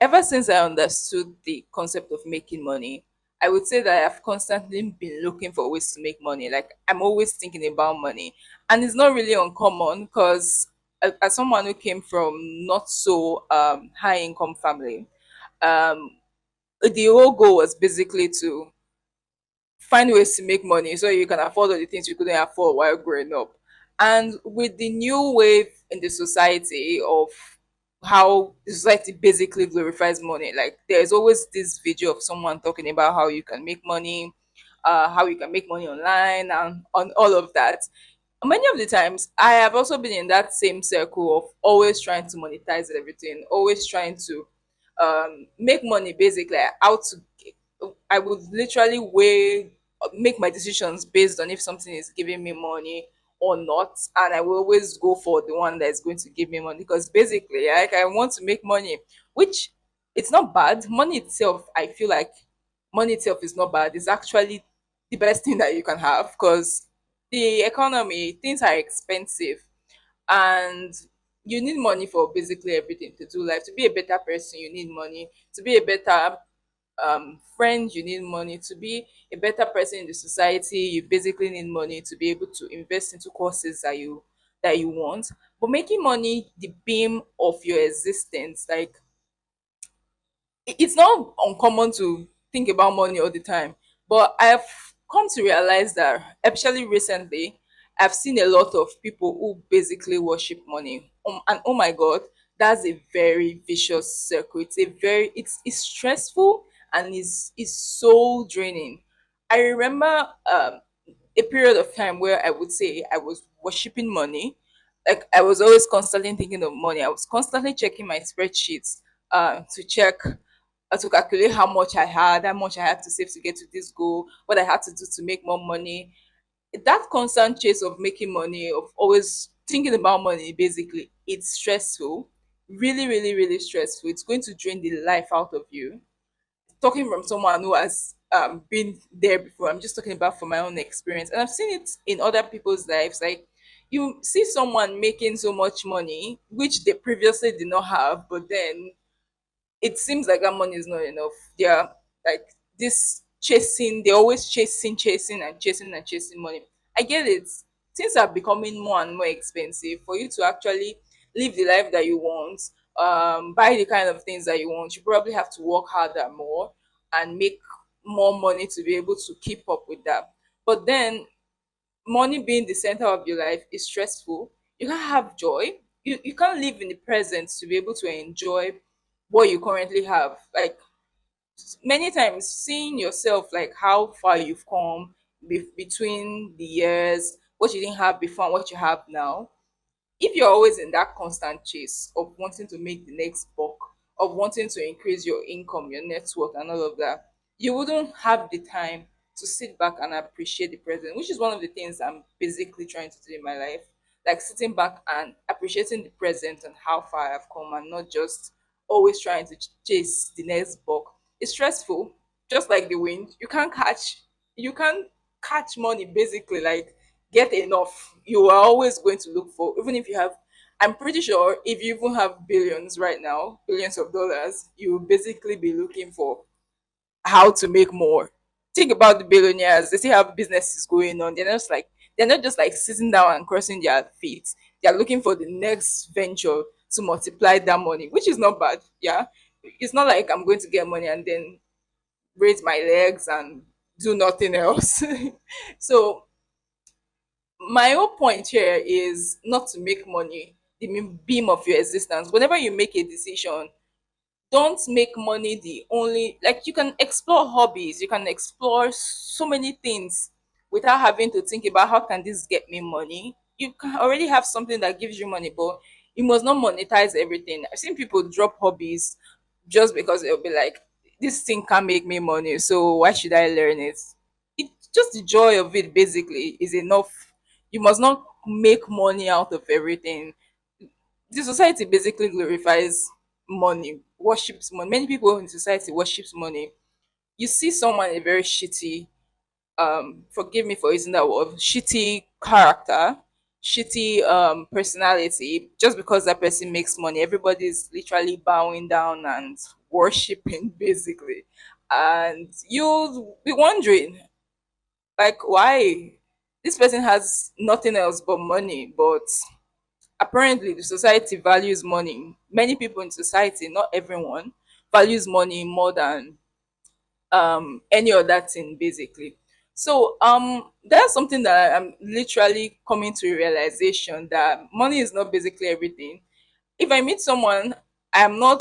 ever since I understood the concept of making money, I would say that I've constantly been looking for ways to make money. Like I'm always thinking about money, and it's not really uncommon because as someone who came from not so high income family, um, the whole goal was basically to find ways to make money so you can afford all the things you couldn't afford while growing up. And with the new wave in the society of how the society basically glorifies money, like there's always this video of someone talking about how you can make money, how you can make money online, and on all of that. Many of the times, I have also been in that same circle of always trying to monetize everything, always trying to make money basically how to I would literally weigh make my decisions based on if something is giving me money or not, and I will always go for the one that is going to give me money because basically like I want to make money, which it's not bad. Money itself, I feel like money itself is not bad. It's actually the best thing that you can have because the economy, things are expensive, and you need money for basically everything to do life. To be a better person, you need money. To be a better friend, you need money. To be a better person in the society, you basically need money to be able to invest into courses that you want. But making money the beam of your existence, like it's not uncommon to think about money all the time, but I've come to realize that, especially recently, I've seen a lot of people who basically worship money. And oh my God, that's a very vicious circle. It's stressful and it's so draining. I remember a period of time where I would say I was worshiping money. Like I was always constantly thinking of money. I was constantly checking my spreadsheets to check to calculate how much I had, how much I had to save to get to this goal, what I had to do to make more money. That constant chase of making money, of always thinking about money, basically, it's stressful. Really, really, really stressful. It's going to drain the life out of you. Talking from someone who has been there before, I'm just talking about from my own experience. And I've seen it in other people's lives. Like, you see someone making so much money, which they previously did not have, but then it seems like that money is not enough. They're like this chasing, they're always chasing and chasing and chasing money. I get it. Things are becoming more and more expensive for you to actually live the life that you want, buy the kind of things that you want. You probably have to work harder more and make more money to be able to keep up with that. But then money being the center of your life is stressful. You can't have joy. You can't live in the present to be able to enjoy what you currently have. Like many times, seeing yourself, like how far you've come between the years, what you didn't have before and what you have now, if you're always in that constant chase of wanting to make the next buck, of wanting to increase your income, your net worth, and all of that, you wouldn't have the time to sit back and appreciate the present, which is one of the things I'm basically trying to do in my life. Like sitting back and appreciating the present and how far I've come, and not just always trying to chase the next buck. It's stressful, just like the wind. You can't catch money basically. Like get enough. You are always going to look for, even if you have, I'm pretty sure if you even have billions right now, billions of dollars, you will basically be looking for how to make more. Think about the billionaires, they still have businesses going on. They're not just like sitting down and crossing their feet. They're looking for the next venture to multiply that money, which is not bad. Yeah. It's not like I'm going to get money and then raise my legs and do nothing else. So my whole point here is not to make money the main beam of your existence. Whenever you make a decision, don't make money the only, like you can explore hobbies, you can explore so many things without having to think about how can this get me money. You can already have something that gives you money, but you must not monetize everything. I've seen people drop hobbies just because they'll be like, this thing can make me money, so why should I learn it? It's just the joy of it basically is enough. You must not make money out of everything. The society basically glorifies money, worships money. Many people in society worships money. You see someone a very shitty, forgive me for using that word, shitty character, shitty personality just because that person makes money. Everybody's literally bowing down and worshiping basically. And you'll be wondering, like, why this person has nothing else but money, but apparently the society values money. Many people in society, not everyone, values money more than any other thing basically. So that's something that I'm literally coming to a realization that money is not basically everything. If I meet someone, I'm not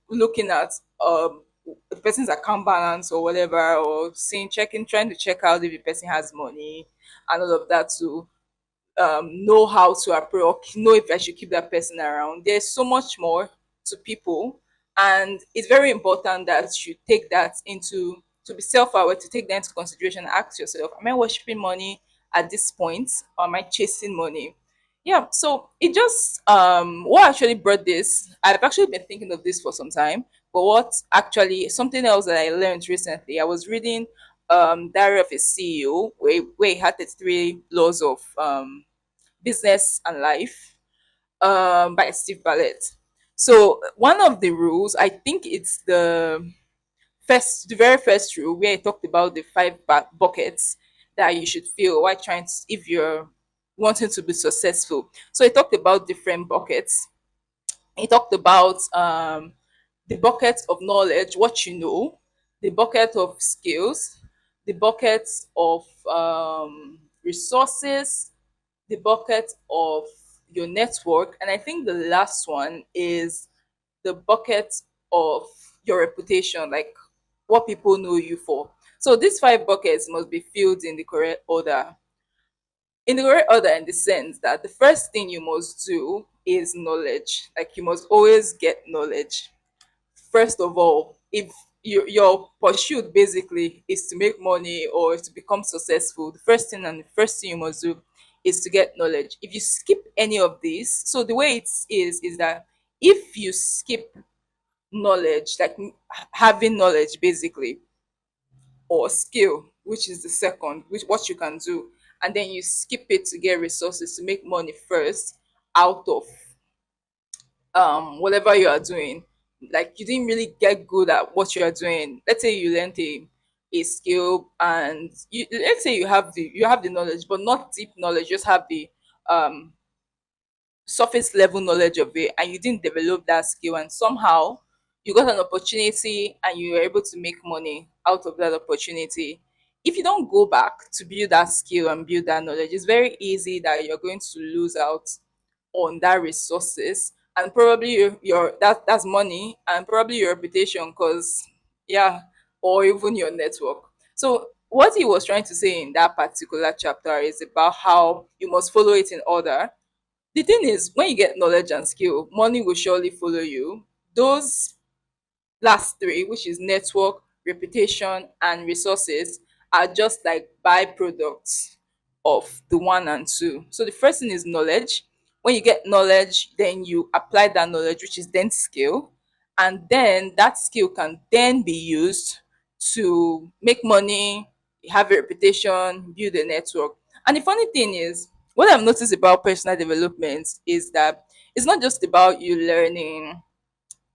looking at the person's account balance or whatever, or seeing checking trying to check out if the person has money and all of that to know how to approach, know if I should keep that person around. There's so much more to people, and it's very important that you take that into to be self-aware, to take that into consideration. Ask yourself, am I worshiping money at this point, or am I chasing money? Yeah, so it just what actually brought this. I've actually been thinking of this for some time, but what actually something else that I learned recently. I was reading Diary of a CEO, where he had the three laws of business and life by Steve Bartlett. So one of the rules, I think it's the very first rule where he talked about the five buckets that you should fill while trying to, if you're wanting to be successful. So he talked about different buckets. He talked about the bucket of knowledge, what you know, the bucket of skills, the bucket of resources, the bucket of your network, and I think the last one is the bucket of your reputation, like what people know you for. So these five buckets must be filled in the correct order. In the correct order, in the sense that the first thing you must do is knowledge. Like you must always get knowledge. First of all, if your pursuit basically is to make money or to become successful, the first thing you must do is to get knowledge. If you skip any of these, so the way it is that if you skip knowledge, like having knowledge basically, or skill, which is the second, which what you can do, and then you skip it to get resources to make money first out of whatever you are doing, like you didn't really get good at what you are doing. Let's say you learned a skill, and let's say you have the knowledge but not deep knowledge, just have the um surface level knowledge of it, and you didn't develop that skill, and somehow you got an opportunity and you were able to make money out of that opportunity. If you don't go back to build that skill and build that knowledge, it's very easy that you're going to lose out on that resources, and probably that's money, and probably your reputation, because yeah, or even your network. So what he was trying to say in that particular chapter is about how you must follow it in order. The thing is, when you get knowledge and skill, money will surely follow you. Those last three, which is network, reputation, and resources, are just like byproducts of the one and two. So the first thing is knowledge. When you get knowledge, then you apply that knowledge, which is then skill. And then that skill can then be used to make money, have a reputation, build a network. And the funny thing is, what I've noticed about personal development is that it's not just about you learning,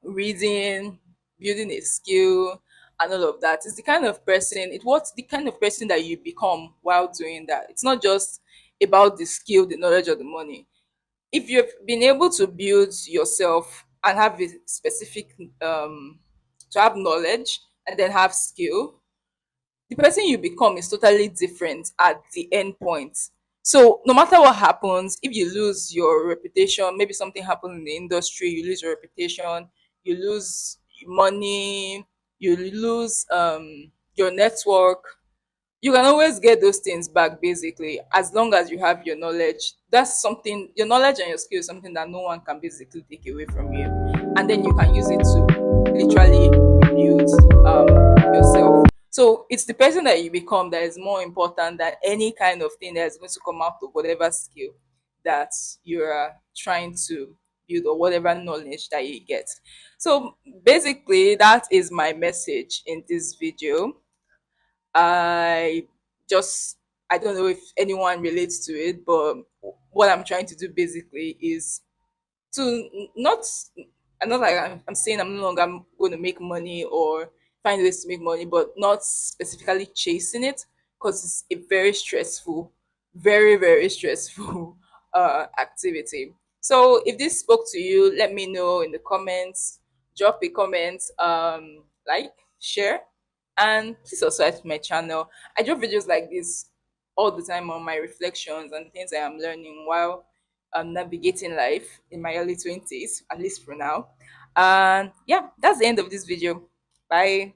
reading, building a skill, and all of that. It's the kind of person, it what's the kind of person that you become while doing that. It's not just about the skill, the knowledge, or the money. If you've been able to build yourself and have a specific to have knowledge and then have skill, the person you become is totally different at the end point. So no matter what happens, if you lose your reputation, maybe something happened in the industry, you lose your reputation, you lose money, you lose your network, you can always get those things back basically, as long as you have your knowledge. That's something, your knowledge and your skill is something that no one can basically take away from you, and then you can use it to literally build yourself. So it's the person that you become that is more important than any kind of thing that is going to come out of whatever skill that you're trying to build, or whatever knowledge that you get. So basically that is my message in this video. I just I don't know if anyone relates to it, but what I'm trying to do basically is to not, I'm not like I'm saying I'm no longer going to make money or find ways to make money, but not specifically chasing it, because it's a very stressful, very stressful activity. So if this spoke to you, let me know in the comments. Drop a comment, like, share, and please subscribe to my channel. I drop videos like this all the time on my reflections and things I am learning while navigating life in my early 20s, at least for now. And yeah, that's the end of this video. Bye.